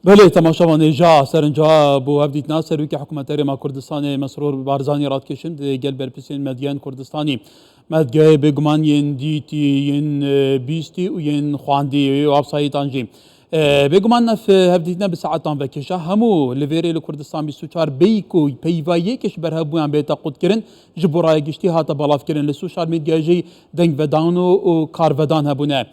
بله تماشاوان جا سرنجا بو هفدیت ناصر که حکومت ما کردستان مسرور بارزانی راد کشند گل برپسین مدیان کردستانی مدگاه بگمان ین دیتی ین بیستی و ین خواندی و ابسایی تانجیم بگمان نف هفدیتنا بساعتان بکشه همو لویری لکردستان 24 بیکو پیوایی کش برهبویان بیتا قد کرن جبورای گشتی هاتا بلاف کرن لسوشال میدگاجی دنگ ودانو و کار ودان هبونه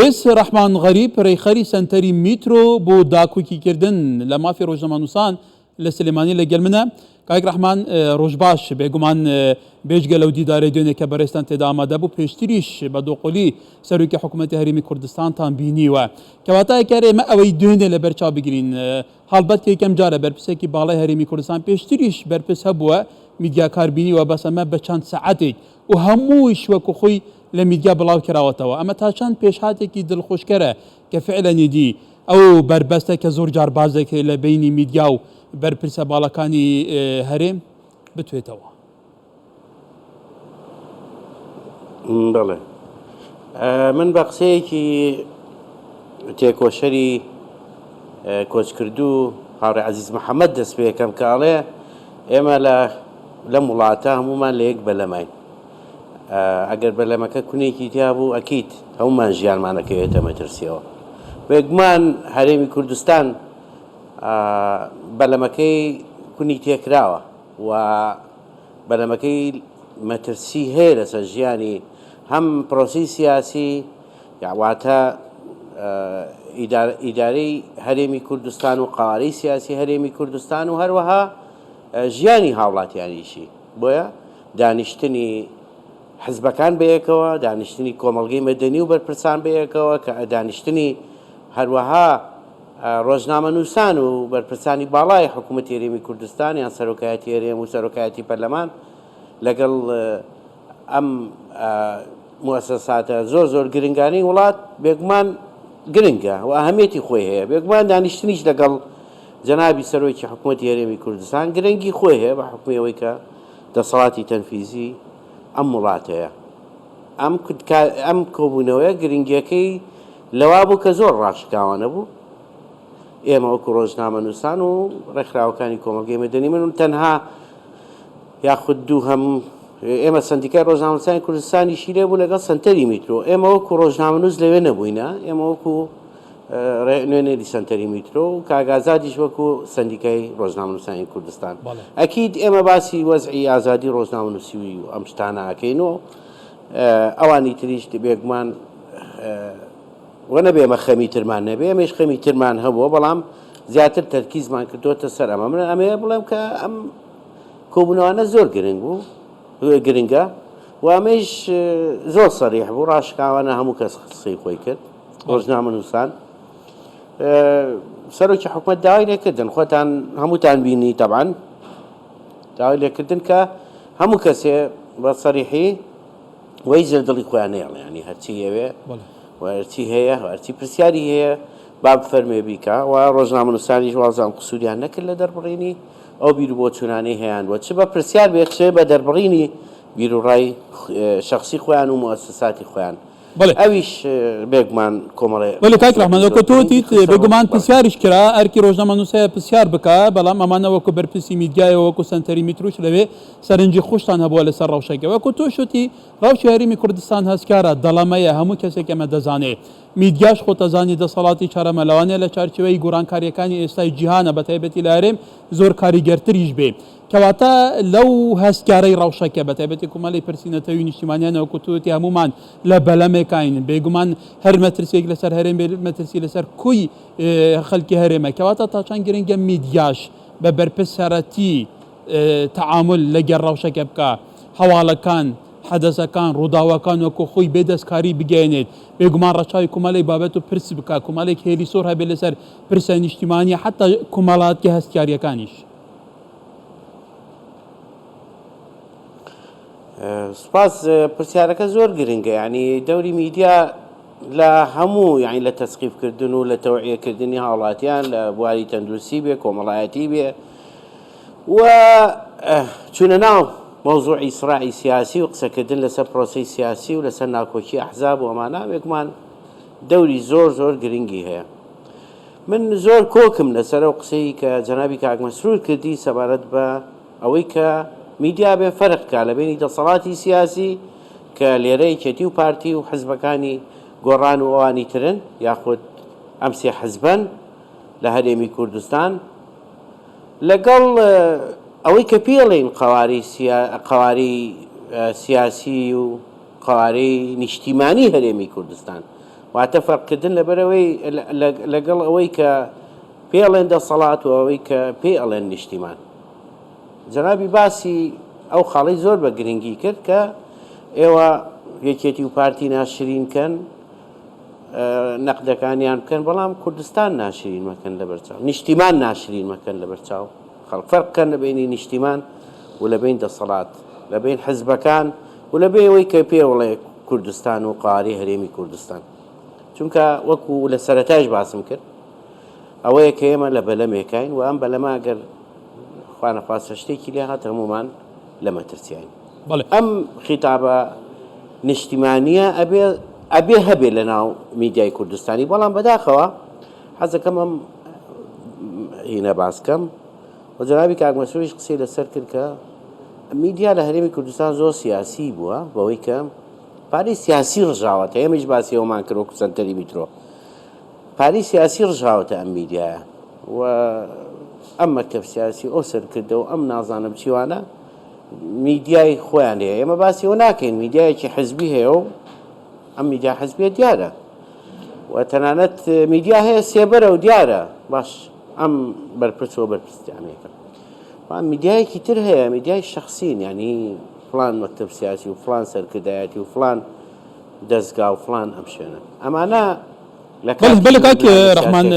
رئیس رحمان غریب ریخری سنتری میترو بو داکوکی کردن لما في روزنامه‌نووسان لسليماني لگلمنه کاک رحمان روجباش بگومان بیجگل و دیدار دونه که برستان تدامه دبو پیشتریش بدو قلی سروک حکومت هریمی کردستان تان بینی و که وقتا کاری ما اوی دونه لبرچا بگیرین حالبت که کم جاره برپسه کی بالای هریمی کردستان پیشتریش برپس هبوه میدیا کار بینی و بس اما بچند ساعتی و هموش وکو خوی لميديا بلاو كراوتوا اما تاشان بيشهاتي كي دل خوشكره كفعلا يدي او بربسته كزور جار بازك لبيني ميدياو بربرسه بالاكاني هرم بتويتوا بله من بقسي كي تيكوشري كوش كردو هاري عزيز محمد دس بيه كم كاليه اما لم وڵاتە هەمومان لە یەک بەلەمای ئەگەر بەلەمەکە کونێکی تیا بوو ئەکیت هەمومان ژیانمانەکەوێتە مەترسیەوە بێگومان هەرێمی کوردستان بەلەمەکەی کونی تێکراوە و بەلەمەکەی مەترسی هەیە لەسەر ژیانی هەم پرۆسی سیاسی واتە ئیدارەی هەرێمی کوردستان و قوارەی سیاسی هەرێمی کوردستان و هەروەها ژیانی هاوڵاتیانیشی بۆیە دانیشتنی حزبەکان بەیەکەوە دانیشتنی کۆمەڵگەی مەدەنی و بەرپرسان بەیەکەوە کە دانیشتنی هەروەها ڕۆژنامەنووسان و بەرپرسانی باڵای حکوومەتی هەرێمی کوردستان یان سەرۆکایەتی هەرێم و سەرۆکایەتی پەرلەمان لەگەڵ ئەم موسساتە زۆر گرنگانەی وڵات بێگومان گرنگە و ئەهەمیەتی خۆی هەیە بێگومان دانیشتنیش لەگەڵ جەنابی سەرۆکی حکوومەتی هەرێمی کوردستان گرنگی خۆی هەیە بە حکومەوەی کە دەسەڵاتی تەنفیزی ئەم وڵاتەیە ئەم کۆبوونەوەیە گرنگیەکەی لەوا بوو کە زۆر ڕاشکاوانە بوو ئێمە وەکو ڕۆژنامەنووسان و ڕێکخراوەکانی کۆمەڵگەی مەدەنی من تەنها یاخود دوو هەم ئێمە سندیکای ڕۆژنامەنووسانی کوردستانیشی لێ بوو لەگەڵ سەنتەری میترۆ ئێمە وەکو ڕۆژنامەنووس لەوێ نەبووینە ئێمە وەکو نوێنەری سەنتەری میترۆ و کاگازادیش وەکو سندیکای ڕۆژنامەنووسانی کوردستان ئەکید ئێمە باسی وەزعی ئازادی ڕۆژنامەنووسیوی و ئەم شتانە ئەکەینەوە ئەوانی تریش بێگومان وە نەبێ ئێمە خەمی ترمان نەبێ ئێمەش خەمی ترمان هەبووە بەڵام زیاتر تەرکیزمان کردوتە سەر ئەمە من ئەمەیە بڵێم کە ئەم کۆبوونەوانە زۆر گرنگ بوو گرنگە و ئەمەش زۆر سەریح بوو ڕاشکاوانە هەموو کەس قسەی خۆی کرد ڕۆژنامەنووسان سەرۆکی حکوومەت داوای لێکردن خۆتان هەمووتان بینی تەبعاً داوای لێکردن کە هەموو کەسێ بە سەریحی وەی زێردڵی خۆیان نێڵێ ینی هەرچی هەوێ وەرچی هەیە هەرچی پرسیاری هەیە با بفەرمێ بیکە و ڕۆژنامەنووسانیش وازان قسووریان نەکرد لە دەربڕینی ئەو بیر و بۆچوونانەی هەیەیان بۆ چ بە پرسیار بێخشێ بە دەربڕینی بیرروڕای شخصی خۆیان و موسساتی خۆیان ئەویش بێگومان کۆمەڵێ ولی کاک ڕەحمان وەکو تۆ دیت بێگومان پرسیاریش کرا ئەرکی ڕۆژنامەنووسەیە پرسیار بکە بەڵام ئەمانە وەکو بەرپرسی میدیایەوە وەکو سەنتەری میتروش لەوێ سەرنجی خۆشتان هەبووە لەسەر ڕەوشەکە وەکو تۆ شوتی ڕەوشی هەرێمی کوردستان هەستکارە دەڵەمەیە هەموو کەسێک ئەمە دەزانێ میدیاش خۆتەزانی دەسەڵاتی چارەمەلەوانەیە لە چارچێوەی گۆڕانکاریەکانی ئێستای جیهانە بەتایبەتی لە هەرێم زۆر کاریگەرتریش بێ کەواتە لەو هەستکارەی ڕەوشەکە بەتایبەتی کومەڵی پرسیینەتەوەی نیشتیمانیانە وەکو توتی هەمومان لە بەلەمێکین بێگومان هەر مەترسێک لەسەر هەرێم مەترسی لەسەر کوی خەڵکی هەرێمە کەواتە تاچەند گرنگە میدیاش بە بەرپرسەرەتی تەعامل لەگەڵ ڕەوشەکە بکە هەواڵەکان حەدەسەکان ڕووداوەکان وەکو خۆی بێدەستکاری بگەێنێت بێگومان ڕەچاوی کومەڵی بابەت و پرس بکە کومەڵێک هێلی سۆر هەبێت لەسەر پرسە نیشتیمانی حتا کومەڵاتی هەستکاریەکانیش سپاس پرسیارەکە زۆر گرنگە ینی دەوری میدیا لە هەموو یعنی لە تەسقیفکردن و لە تەوعیەکردنی هاوڵاتیان لە بواری تەندروستی بێ کۆمەڵایەتی بێ و چونە ناو مەوزوعی سڕاعی سیاسی و قسەکردن لەسەر پرۆسەی سیاسی و لەسەر ناکۆکی ئەحزاب و ئەمانە بێگومان دەوری زۆر گرنگی هەیە من زۆر کۆکم لەسەر ئەو قسەی کە جەنابی کاک مەسرور کردی سەبارەت بە ئەوەی کە میدیا بێ فەرقکە لە بینی دەسەڵاتی سیاسی کە لێرە یەکێتی و پارتی و حزبەکانی گۆڕان و ئەوانی ترن یاخود ئەم سێ حزبن لە هەرێمی کوردستان لەگەڵ ئەوەی کە پێڵێن قەواری سیاسی و قەوارەی نیشتیمانی هەرێمی کوردستان واتە فەرقکردن لەبەرەوەی لەگەڵ ئەوەی کە پێڵێن دەسەڵات و ئەوەی کە پێ ئەڵێن نیشتیمان. جەنابی باسی ئەو خاڵی زۆر بە گرنگی کرد کە ئێوە یەکێتی و پارتی ناشرینکەن نەقدەکانیان بکەن بەڵام کوردستان ناشرین مەکەن لە بەرچاو نیشتیمان ناشرین مەکەن لە بەرچاو خەڵک فەرقکەن لە بینی نیشتیمان و لە بین دەسەڵات لە بین حزبەکان و لە بێ ئەوەی کە پێوەڵێ کوردستان و قاری هەرێمی کوردستان چونکە وەکو لە سەرەتاش باسم کرد ئەوەیە کە ئێمە لە بەلەمێکین و ئەم بەلەمە ئەگەر خوا نەخواستە شتێکی لێ هات هەمومان لە مەترسیین. ئەم خیتابە نیشتیمانیە ئەبێ هەبێ لە ناو میدیای کوردستانی بەڵام بەداخەوە حەزەکەم ئەم هینە باسکەم و جەنابی کاک مەسروریش قسەی لەسەر کرد کە میدیا لە هەرێمی کوردستان زۆر سیاسی بووە بەوەی کە پارەی سیاسی ڕژاوەتە ئێمەش باسی ئەومان کرد وەکو سەنتەری میترۆ پارەی سیاسی ڕژاوەتە ئەم میدیایە و ئەم مەکتەب سیاسی ئەو سەرکردە و ئەم نازانم چیوانە میدیای خۆیان هەیە ئێمە باسی ئەوە ناکەین میدیایەکی حزبی هەیە و ئەم میدیا حزبیە دیارە و تەنانەت میدیا هەیە سێبەرە و دیارە باش ئەم بەرپرسەوە بەرپرسیانەکە میدیایەکی تر هەیە میدیای شخصین یعنی فلان مەکتەب سیاسی و فلان سەرکردایەتی و فلان دەستگا و فلان ئەم شوێنە ئەمانە بله کاک رحمان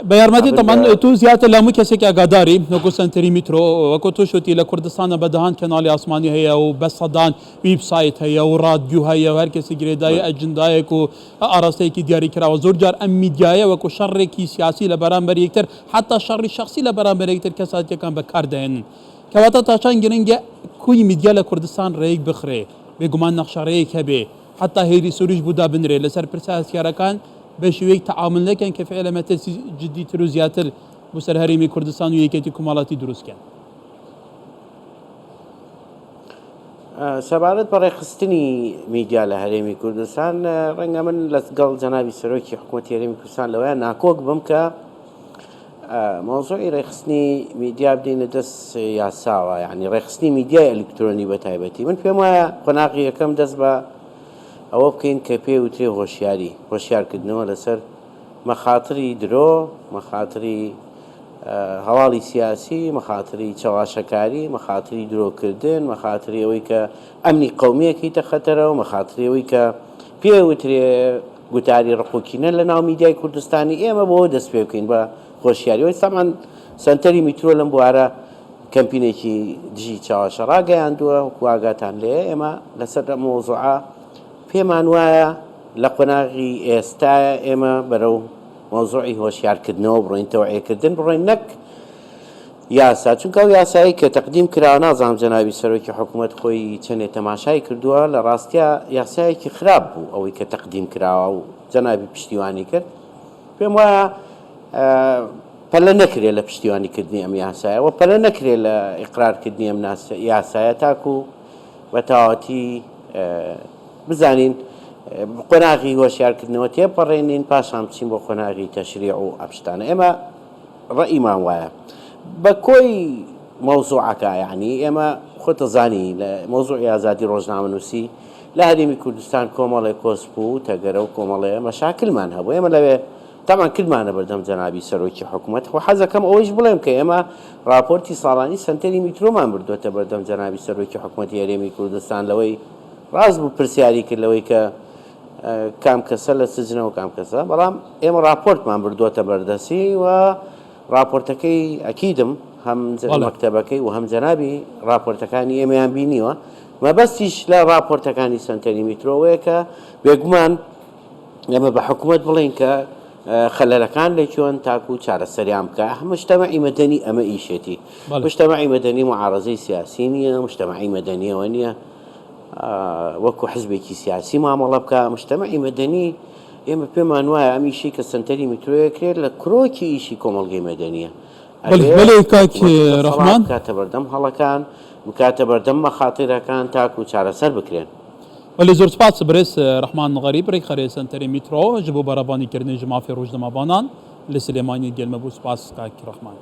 بە یارمەتی تەمان تو زیاتر لە هەموو کەسێکی ئاگاداری وەکو سەنتەری میترۆ وەکو تو شوتی لە کوردستانە بەدەهان کەناڵی ئاسمانی هەیە و بە سەدان ویبسایت هەیە و ڕادیو هەیە و هەر کەسی گرێدای ئەجندایەک و ئاراستەیەکی دیاری کراوە زۆر جار ئەم میدیایە وەکو شەڕێکی سیاسی لە بەرامبەر یەکتر حتا شەڕی شخصی لە بەرامبەر یەکتر کەساتیەکان بەکاردێنن کەواتە تاچان گرنگە کوی میدیا لە کوردستان ڕێک بخرێ بێگومان نەخشەڕەیەک هەبێ حتا هێری سووریش بوودا بنرێ لەسەر پرسە هەستیارەکان بە شێوەیەک تەعامل نەکەن کە فعلا مەترسی جدیتر و زیاتر بۆ سەر هەرێمی کوردستان و یەکێتی کۆمەڵاتی دروستکەن. سەبارەت بە ڕێخستنی میدیا لە هەرێمی کوردستان ڕەنگە من لەگەڵ جەنابی سەرۆکی حکوومەتی هەرێمی کوردستان لەوەیە ناکۆک بم کە مۆزوعی ڕێخستنی میدیا بدەینە دەست یاساوە یعنی ڕێخستنی میدیای ئەلکترۆنی بە تایبەتی من پێم وایە قۆناغی یەکەم دەست بە ئەوە بکەین کە پێ وترێ هۆشیارکردنەوە لەسەر مەخاتری درۆ مەخاتری هەواڵی سیاسی مەخاتری چاواشەکاری مەخاتری درۆکردن مەخاتری ئەوەی کە ئەمنی قەومیەکی تەخەتەرەوە مەخاتری ئەوەی کە پێ وترێ گوتاری ڕقوکینە لە ناو میدیای کوردستانی ئێمە بۆ دەست پێ بکەین بە خۆشیاریەوەی سامان سنتەری میترۆ لەم بوارە کەمپینێکی دژی چاواشە ڕاگەیاندووە واگاتان لێ ئێمە لەسەر مۆزوعە پێمان وایە لە قۆناغی ئێستا ئێمە بەرەو مۆزوعی هۆشیارکردنەوە بڕۆین تەوعیەکردن بڕۆین نەک یاسا چونکە ئەو یاسایی کە تەقدیم کراوە نازانم جەنابی سەرۆکی حکوومەت خۆی چەندێک تەماشای کردووە لە ڕاستیە یاسایەکی خراپ بوو ئەوەی کە تەقدیم کراوە و جەنابی پشتیوانی کرد پێم وایە پەلە نەکرێت لە پشتیوانیکردنی ئەم یاسایە و پەلە نەکرێت لە ئیقرارکردنی ئەم یاسایە تاکو بە تەواوەتی بزانین قۆناغی هۆشیارکردنەوە تێپەڕێنین پاشان بچین بۆ قۆناغی تەشریع و ئەپشتانە ئێمە ڕەئیمان وایە بە کۆی مەوزوعەکە یعنی ئێمە خۆتەزانی لە مەوزوعی ئازادی ڕۆژنامەنووسی لە هەرێمی کوردستان کۆمەڵێ کۆسپ و تەگەرە و کۆمەڵێ مەشاکلمان هەبوو ئێمە لەوێ تامان کردمانە بەردەم جەنابی سەرۆکی حکوومەت و حەزەکەم ئەوەیش بڵێم کە ئێمە راپۆرتی ساڵانی سنتەری میترۆمان بردووەتە بەردەم جەنابی سەرۆکی حکوومەتی هەرێمی کوردستان لەوەی ڕاست بوو پرسیاری کرد لەوەی کە کام کەسە لە سجنەوە کام کەسە بەڵام ئێمە راپۆرتمان بردووەتە بەردەسی و راپۆرتەکەی ئەکیدم هەم مەکتەبەکەی و هەم جەنابی راپۆرتەکانی ئێمەیان بینیوە مەبەستیش لە راپۆرتەکانی سنتەری میترۆوەیە کە بێگومان ئێمە بە حکوومەت بڵێن کە خەلەلەکان لەکوێن تاکو و چارەسەریان بکە مجتەمەعی مەدەنی ئەمە ئیشێتی مجتەمەعی مەدەنی معارەزەی سیاسی نییە مجتەمەعی مەدەنیەوە نییە وەکو حزبێکی سیاسی مامەڵە بکە مجتەمەعی مەدەنی ئێمە پێمان وایە ئەم ئیشی کە سنتەری میترۆیەکرێت لە کرۆکی ئیشی کۆمەڵگەی مەدەنیە بەڵێ کاک ڕەحمان بکاتە بەردەم هەڵەکان بکاتە بەردەم مەخاتیرەکان تاکو و چارەسەر بکرێن بەڵێ زۆر سپاس برێس ڕەحمان غەریب ڕێکخەرێ سنتەری میترۆ ji bo berabanîkirine ji mafê rojnamebana li Silêmaniyê gelme bû spas kak ڕەحمان